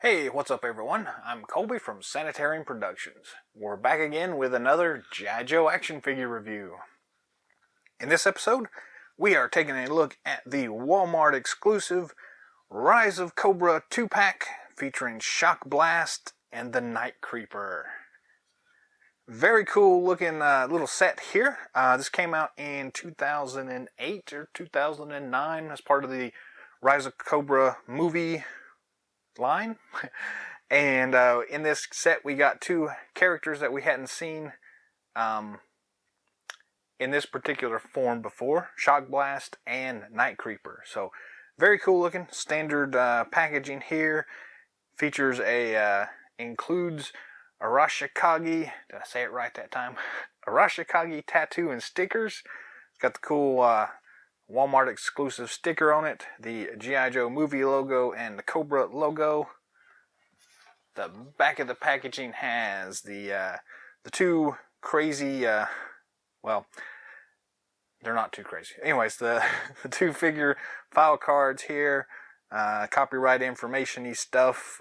Hey, what's up everyone? I'm Colby from Sanitarium Productions. We're back again with another G.I. Joe action figure review. In this episode, we are taking a look at the Walmart exclusive Rise of Cobra 2-pack featuring Shockblast and the Night Creeper. Very cool looking little set here. This came out in 2008 or 2009 as part of the Rise of Cobra movie line. And in this set we got two characters that we hadn't seen in this particular form before, Shockblast and Night Creeper. So very cool looking, standard packaging here. Features includes Arashikage, did I say it right that time? Arashikage tattoo and stickers. It's got the cool Walmart exclusive sticker on it, the G.I. Joe movie logo and the Cobra logo. The back of the packaging has the two crazy, well, they're not too crazy. Anyways, the two figure file cards here, copyright information-y stuff,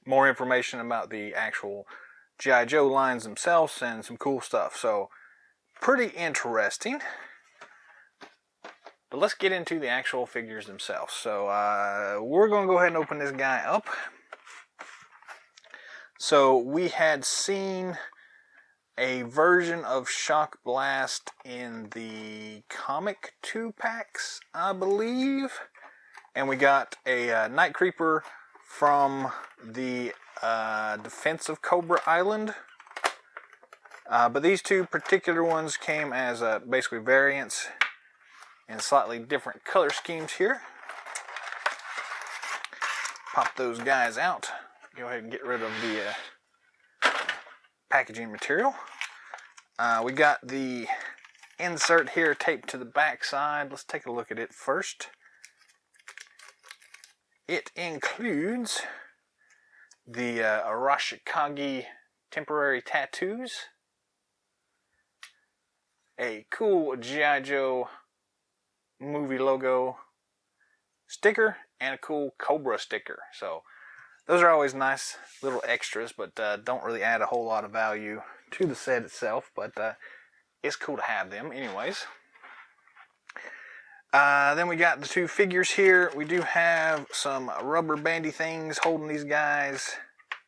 more information about the actual G.I. Joe lines themselves, and some cool stuff. So, pretty interesting. But let's get into the actual figures themselves. So we're going to go ahead and open this guy up. So we had seen a version of Shockblast in the comic 2-packs, I believe. And we got a Night Creeper from the Defense of Cobra Island. But these two particular ones came as basically variants and slightly different color schemes here. Pop those guys out. Go ahead and get rid of the packaging material. We got the insert here taped to the back side. Let's take a look at it first. It includes the Arashikage temporary tattoos, a cool G.I. Joe movie logo sticker, and a cool Cobra sticker. So those are always nice little extras, but don't really add a whole lot of value to the set itself, but it's cool to have them anyways. Then we got the two figures here. We do have some rubber bandy things holding these guys.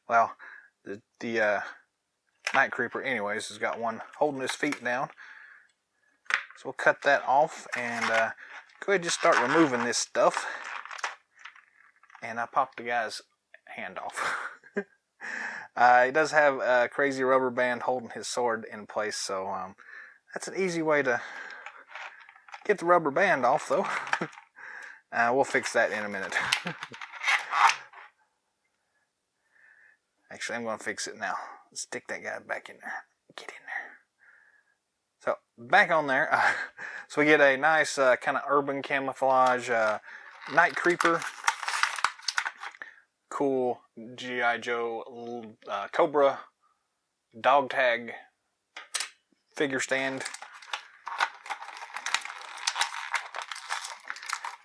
Well, the Night Creeper anyways has got one holding his feet down. So we'll cut that off and go ahead and just start removing this stuff. And I popped the guy's hand off. He does have a crazy rubber band holding his sword in place, so that's an easy way to get the rubber band off, though. We'll fix that in a minute. Actually, I'm going to fix it now. Let's stick that guy back in there. Get in there. So, back on there. So we get a nice kind of urban camouflage Night Creeper. Cool G.I. Joe Cobra dog tag figure stand.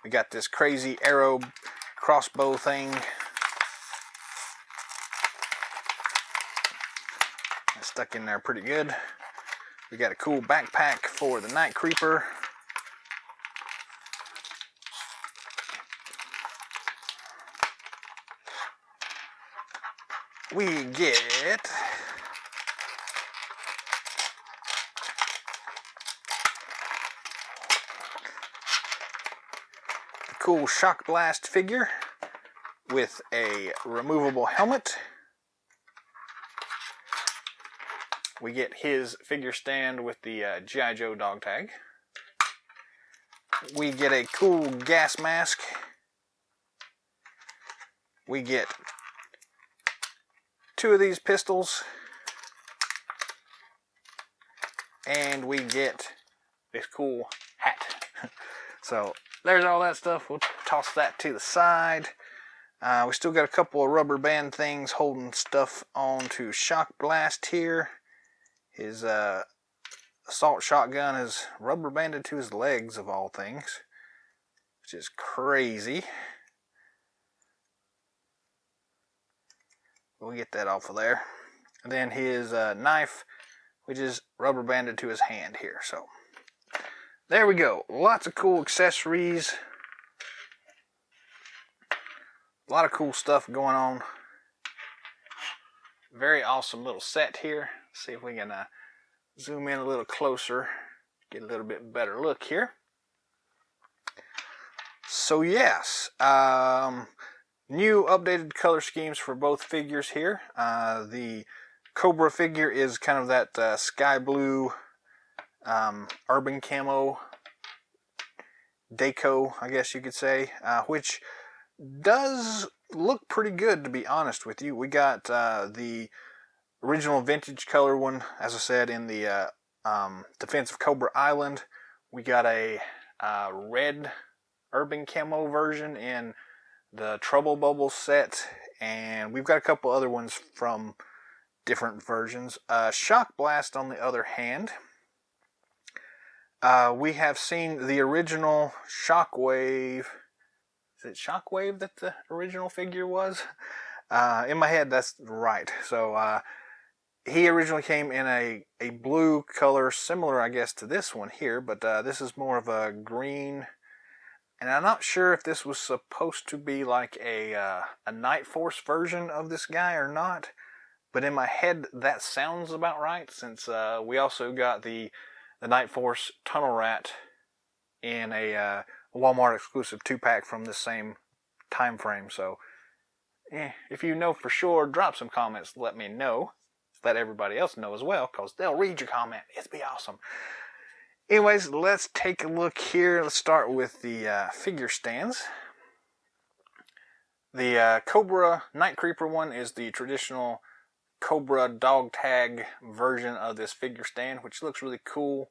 We got this crazy arrow crossbow thing. It's stuck in there pretty good. We got a cool backpack for the Night Creeper. We get the cool Shockblast figure with a removable helmet. We get his figure stand with the G.I. Joe dog tag. We get a cool gas mask. We get two of these pistols. And we get this cool hat. So there's all that stuff. We'll toss that to the side. We still got a couple of rubber band things holding stuff onto Shockblast here. His assault shotgun is rubber banded to his legs, of all things, which is crazy. We'll get that off of there. And then his knife, which is rubber banded to his hand here. So there we go. Lots of cool accessories. A lot of cool stuff going on. Very awesome little set here. Let's see if we can zoom in a little closer, get a little bit better look here. So yes, new updated color schemes for both figures here. The Cobra figure is kind of that sky blue urban camo deco, I guess you could say, which does look pretty good, to be honest with you. We got the original vintage color one, as I said, in the Defense of Cobra Island. We got a red urban camo version in the Trouble Bubble set, and we've got a couple other ones from different versions. Shockblast, on the other hand, we have seen the original Shockwave. Is it Shockwave that the original figure was? In my head, that's right. So he originally came in a blue color, similar, I guess, to this one here, but this is more of a green. And I'm not sure if this was supposed to be like a Night Force version of this guy or not. But in my head, that sounds about right, since we also got the Night Force Tunnel Rat in a Walmart exclusive 2-pack from the same time frame. So, if you know for sure, drop some comments. Let me know. Let everybody else know as well, because they'll read your comment. It'd be awesome. Anyways, let's take a look here. Let's start with the figure stands. The Cobra Night Creeper one is the traditional Cobra dog tag version of this figure stand, which looks really cool.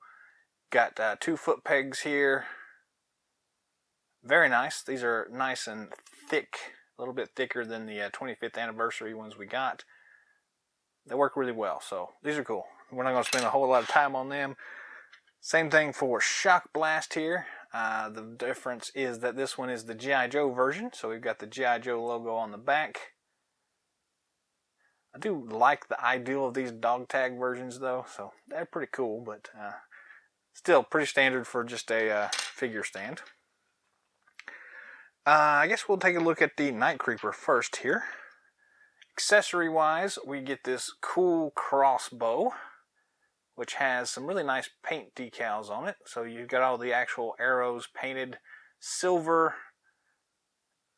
Got 2 foot pegs here. Very nice. These are nice and thick, a little bit thicker than the 25th anniversary ones we got. They work really well, so these are cool. We're not going to spend a whole lot of time on them. Same thing for Shockblast here. The difference is that this one is the G.I. Joe version, so we've got the G.I. Joe logo on the back. I do like the ideal of these dog tag versions, though, so they're pretty cool, but still pretty standard for just a figure stand. I guess we'll take a look at the Night Creeper first here. Accessory-wise, we get this cool crossbow, which has some really nice paint decals on it. So you've got all the actual arrows painted silver,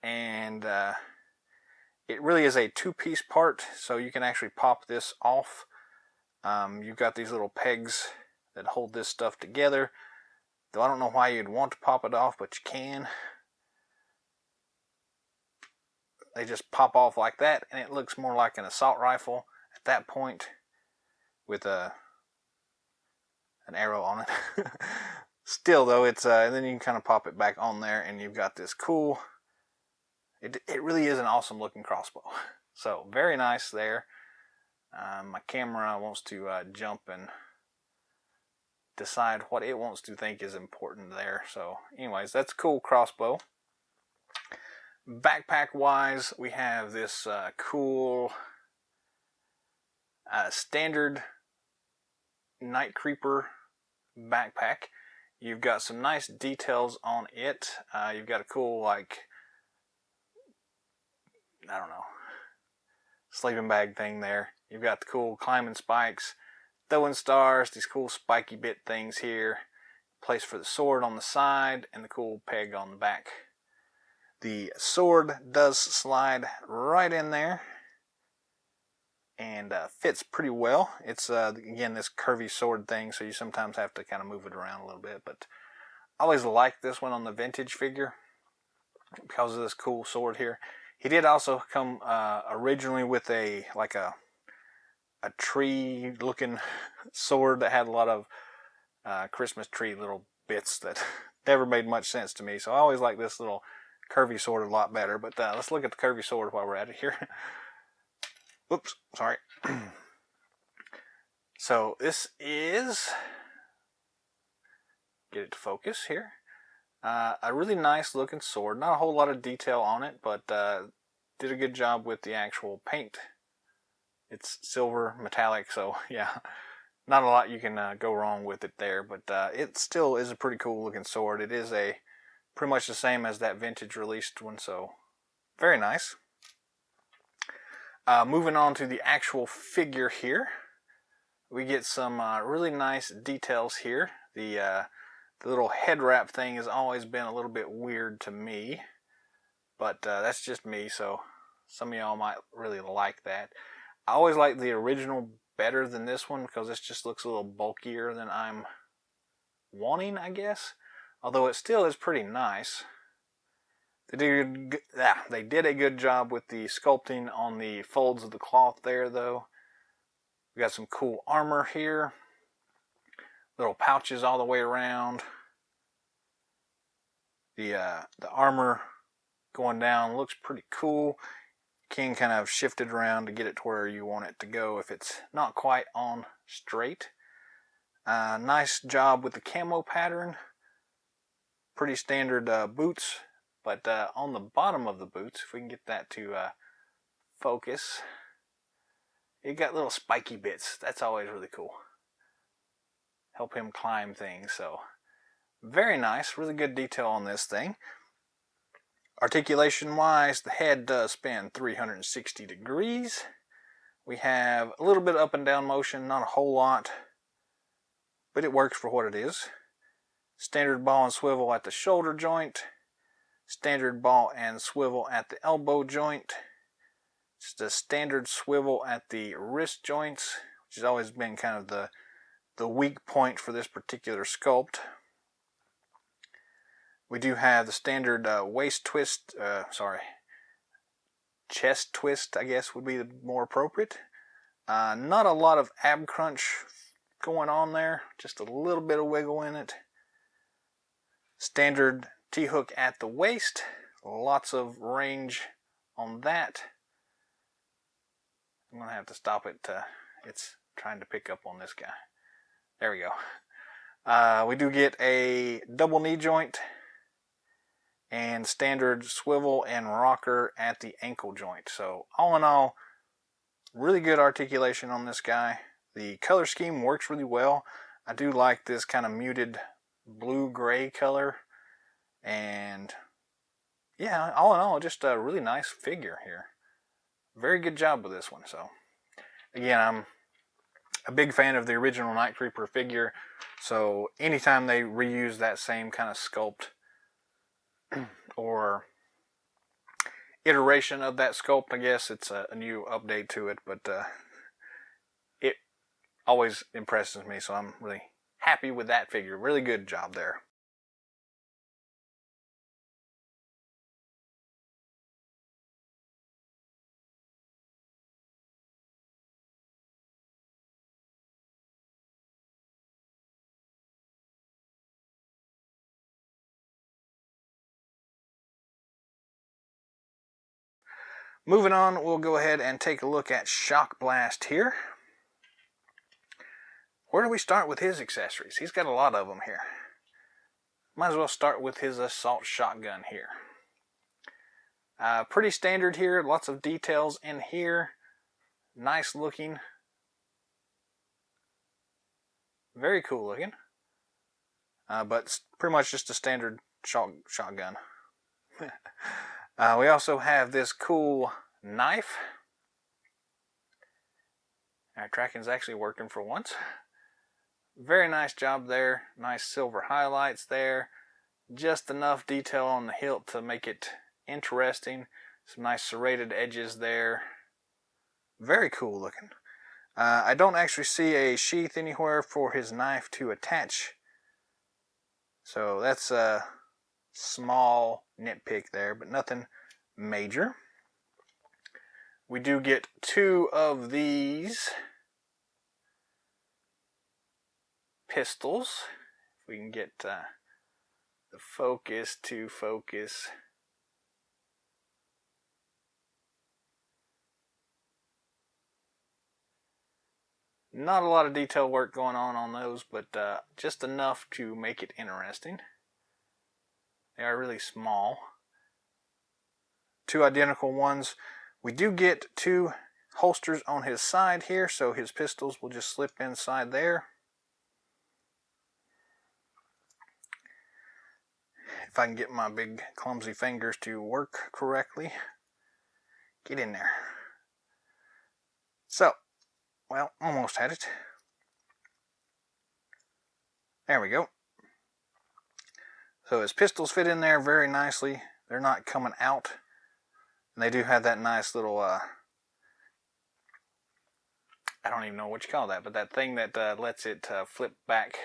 and it really is a 2-piece part, so you can actually pop this off. You've got these little pegs that hold this stuff together, though I don't know why you'd want to pop it off, but you can. They just pop off like that, and it looks more like an assault rifle at that point with an arrow on it. Still, though, it's and then you can kind of pop it back on there, and you've got this cool. It really is an awesome looking crossbow. So very nice there. My camera wants to jump and decide what it wants to think is important there. So, anyways, that's a cool crossbow. Backpack wise, we have this cool standard Night Creeper backpack. You've got some nice details on it. You've got a cool, like, I don't know, sleeping bag thing there. You've got the cool climbing spikes, throwing stars, these cool spiky bit things here, place for the sword on the side, and the cool peg on the back. The sword does slide right in there and fits pretty well. It's, again, this curvy sword thing, so you sometimes have to kind of move it around a little bit. But I always liked this one on the vintage figure because of this cool sword here. He did also come originally with a tree-looking sword that had a lot of Christmas tree little bits that never made much sense to me. So I always like this little curvy sword a lot better. But let's look at the curvy sword while we're at it here. Whoops, sorry. So this is, get it to focus here, a really nice looking sword. Not a whole lot of detail on it, but did a good job with the actual paint It's silver metallic, so yeah, not a lot you can go wrong with it there. But it still is a pretty cool looking sword. It is pretty much the same as that vintage released one, so very nice. Moving on to the actual figure here, we get some really nice details here. The little head wrap thing has always been a little bit weird to me, but that's just me, so some of y'all might really like that. I always like the original better than this one because this just looks a little bulkier than I'm wanting, I guess. Although it still is pretty nice. They did a good job with the sculpting on the folds of the cloth there, though. We got some cool armor here. Little pouches all the way around. The armor going down looks pretty cool. Can kind of shift it around to get it to where you want it to go if it's not quite on straight. Nice job with the camo pattern. Pretty standard boots, but on the bottom of the boots, if we can get that to focus, you got little spiky bits. That's always really cool. Help him climb things, so very nice. Really good detail on this thing. Articulation wise, the head does spin 360 degrees. We have a little bit of up and down motion, not a whole lot, but it works for what it is. Standard ball and swivel at the shoulder joint. Standard ball and swivel at the elbow joint. Just a standard swivel at the wrist joints, which has always been kind of the weak point for this particular sculpt. We do have the standard waist twist, chest twist, I guess would be the more appropriate. Not a lot of ab crunch going on there, just a little bit of wiggle in it. Standard T-hook at the waist, lots of range on that. I'm going to have to stop it, it's trying to pick up on this guy. There we go. We do get a double knee joint and standard swivel and rocker at the ankle joint. So all in all, really good articulation on this guy. The color scheme works really well. I do like this kind of muted blue-gray color. And yeah, all in all, just a really nice figure here. Very good job with this one. So again, I'm a big fan of the original Night Creeper figure. So anytime they reuse that same kind of sculpt or iteration of that sculpt, I guess it's a new update to it, but it always impresses me, so I'm really happy with that figure. Really good job there. Moving on, we'll go ahead and take a look at Shockblast here. Where do we start with his accessories? He's got a lot of them here. Might as well start with his assault shotgun here. Pretty standard here, lots of details in here. Nice looking. Very cool looking. But it's pretty much just a standard shotgun. We also have this cool knife. Our tracking's actually working for once. Very nice job there. Nice silver highlights there. Just enough detail on the hilt to make it interesting. Some nice serrated edges there. Very cool looking. I don't actually see a sheath anywhere for his knife to attach. So that's a small nitpick there, but nothing major. We do get two of these pistols. If we can get the focus to focus. Not a lot of detail work going on those, but just enough to make it interesting. They are really small. Two identical ones. We do get two holsters on his side here, so his pistols will just slip inside there. If I can get my big clumsy fingers to work correctly. Get in there. So, well, almost had it. There we go. So his pistols fit in there very nicely. They're not coming out. And they do have that nice little, I don't even know what you call that, but that thing that lets it flip back.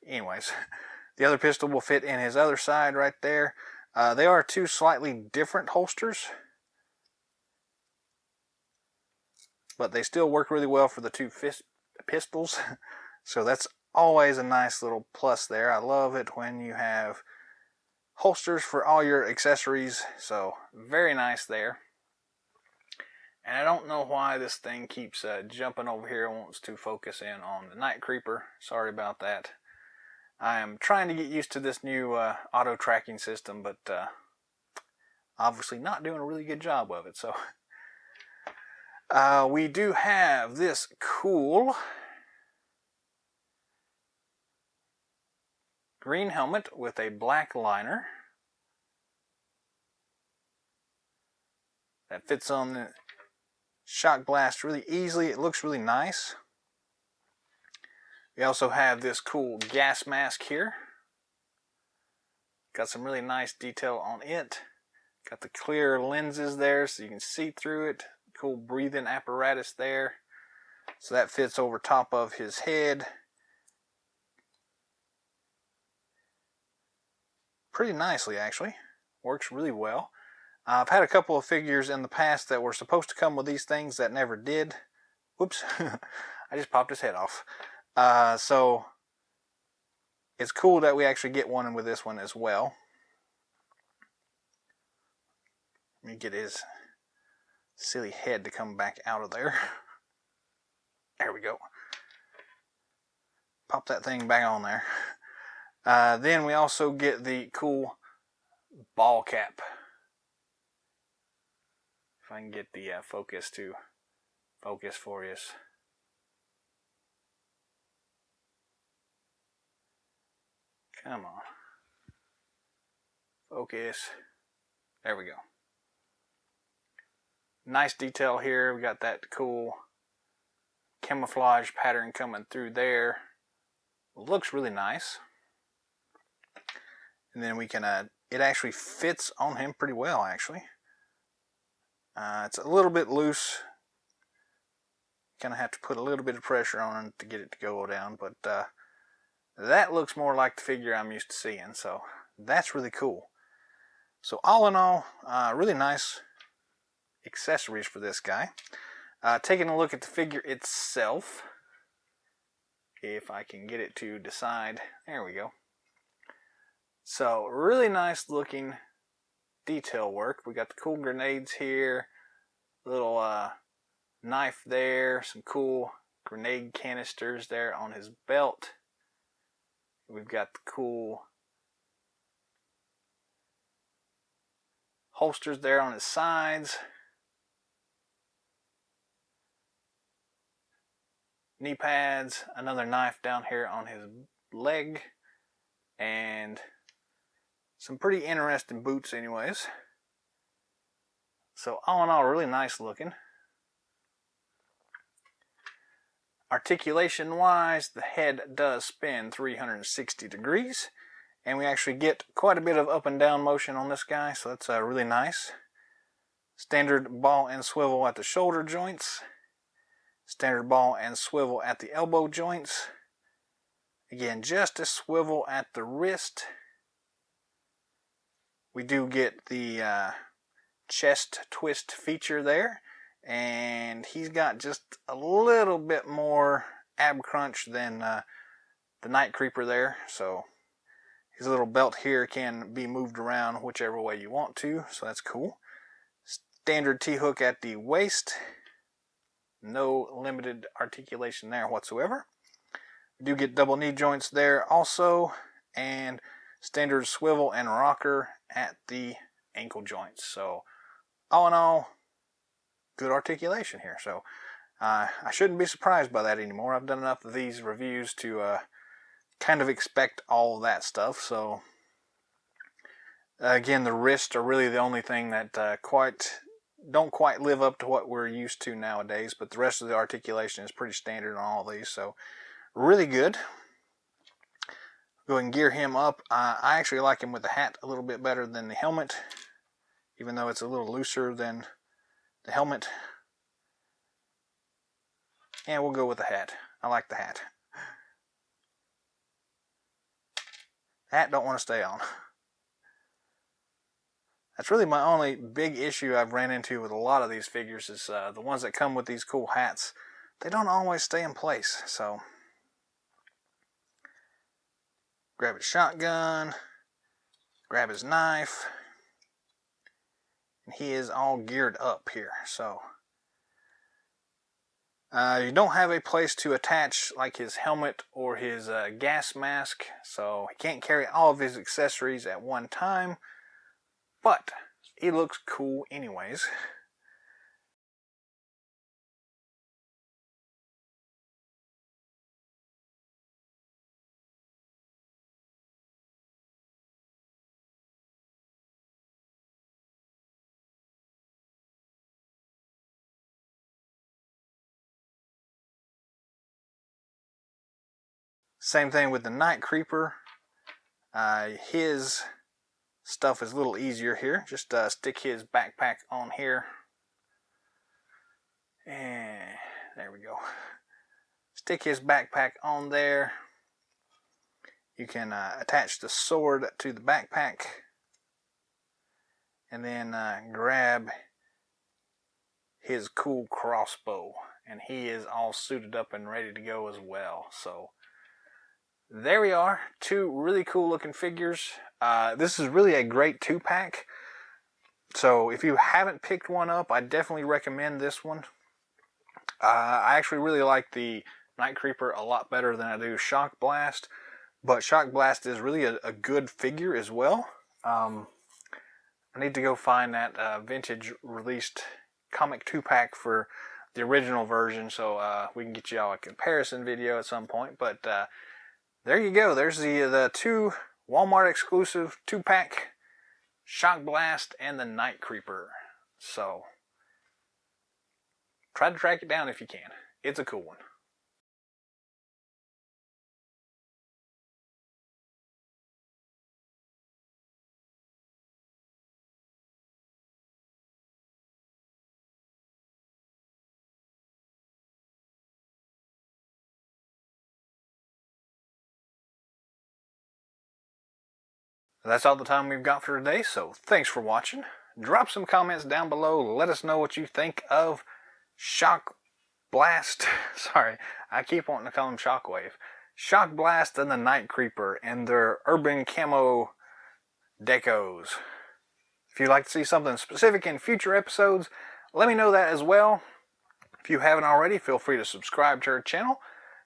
Anyways, the other pistol will fit in his other side right there. They are two slightly different holsters, but they still work really well for the two pistols. So that's always a nice little plus there. I love it when you have holsters for all your accessories. So very nice there. And I don't know why this thing keeps jumping over here and wants to focus in on the Night Creeper. Sorry about that. I am trying to get used to this new auto tracking system, but obviously not doing a really good job of it. So we do have this cool green helmet with a black liner that fits on the Shockblast really easily. It looks really nice. We also have this cool gas mask here. Got some really nice detail on it. Got the clear lenses there so you can see through it. Cool breathing apparatus there. So that fits over top of his head. Pretty nicely, actually. Works really well. I've had a couple of figures in the past that were supposed to come with these things that never did. Whoops. I just popped his head off. So it's cool that we actually get one with this one as well. Let me get his silly head to come back out of there. There we go. Pop that thing back on there. Then we also get the cool ball cap. If I can get the focus to focus for you. Come on. Focus. There we go. Nice detail here. We got that cool camouflage pattern coming through there. Looks really nice. And then we can, it actually fits on him pretty well, actually. It's a little bit loose. Kind of have to put a little bit of pressure on it to get it to go down, but that looks more like the figure I'm used to seeing, so that's really cool. So all in all, really nice accessories for this guy. Taking a look at the figure itself, if I can get it to decide. There we go. So really nice looking detail work. We got the cool grenades here, little knife there, some cool grenade canisters there on his belt. We've got the cool holsters there on his sides. Knee pads, another knife down here on his leg, and some pretty interesting boots anyways. So all in all, really nice looking. Articulation wise, the head does spin 360 degrees, and we actually get quite a bit of up and down motion on this guy, so that's really nice. Standard ball and swivel at the shoulder joints. Standard ball and swivel at the elbow joints. Again, just a swivel at the wrist. We do get the chest twist feature there, and he's got just a little bit more ab crunch than the Night Creeper there, so his little belt here can be moved around whichever way you want to, so that's cool. Standard T-hook at the waist. No limited articulation there whatsoever. We do get double knee joints there also, and standard swivel and rocker at the ankle joints. So all in all, good articulation here. So I shouldn't be surprised by that anymore. I've done enough of these reviews to kind of expect all of that stuff. So again, the wrists are really the only thing that don't quite live up to what we're used to nowadays, but the rest of the articulation is pretty standard on all of these, so really good. Go ahead and gear him up. I actually like him with the hat a little bit better than the helmet, even though it's a little looser than the helmet. And we'll go with the hat. I like the hat. Hat don't want to stay on. That's really my only big issue I've ran into with a lot of these figures is the ones that come with these cool hats. They don't always stay in place. So grab his shotgun, grab his knife, and he is all geared up here. So you don't have a place to attach like his helmet or his gas mask, so he can't carry all of his accessories at one time. But he looks cool anyways. Same thing with the Night Creeper. His stuff is a little easier here. Just stick his backpack on here. And there we go. Stick his backpack on there. You can attach the sword to the backpack. And then grab his cool crossbow. And he is all suited up and ready to go as well. So there we are. Two really cool looking figures. This is really a great 2-pack. So if you haven't picked one up, I definitely recommend this one. I actually really like the Night Creeper a lot better than I do Shockblast. But Shockblast is really a good figure as well. I need to go find that vintage released comic 2-pack for the original version, so we can get y'all a comparison video at some point. But there you go. There's the two Walmart exclusive 2-pack, Shockblast and the Night Creeper. So try to track it down if you can. It's a cool one. That's all the time we've got for today, so thanks for watching. Drop some comments down below. Let us know what you think of Shockblast. Sorry, I keep wanting to call him Shockwave. Shockblast and the Night Creeper and their urban camo decos. If you'd like to see something specific in future episodes, let me know that as well. If you haven't already, feel free to subscribe to our channel.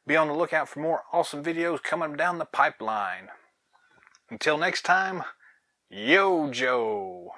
Be on the lookout for more awesome videos coming down the pipeline. Until next time, Yo Joe!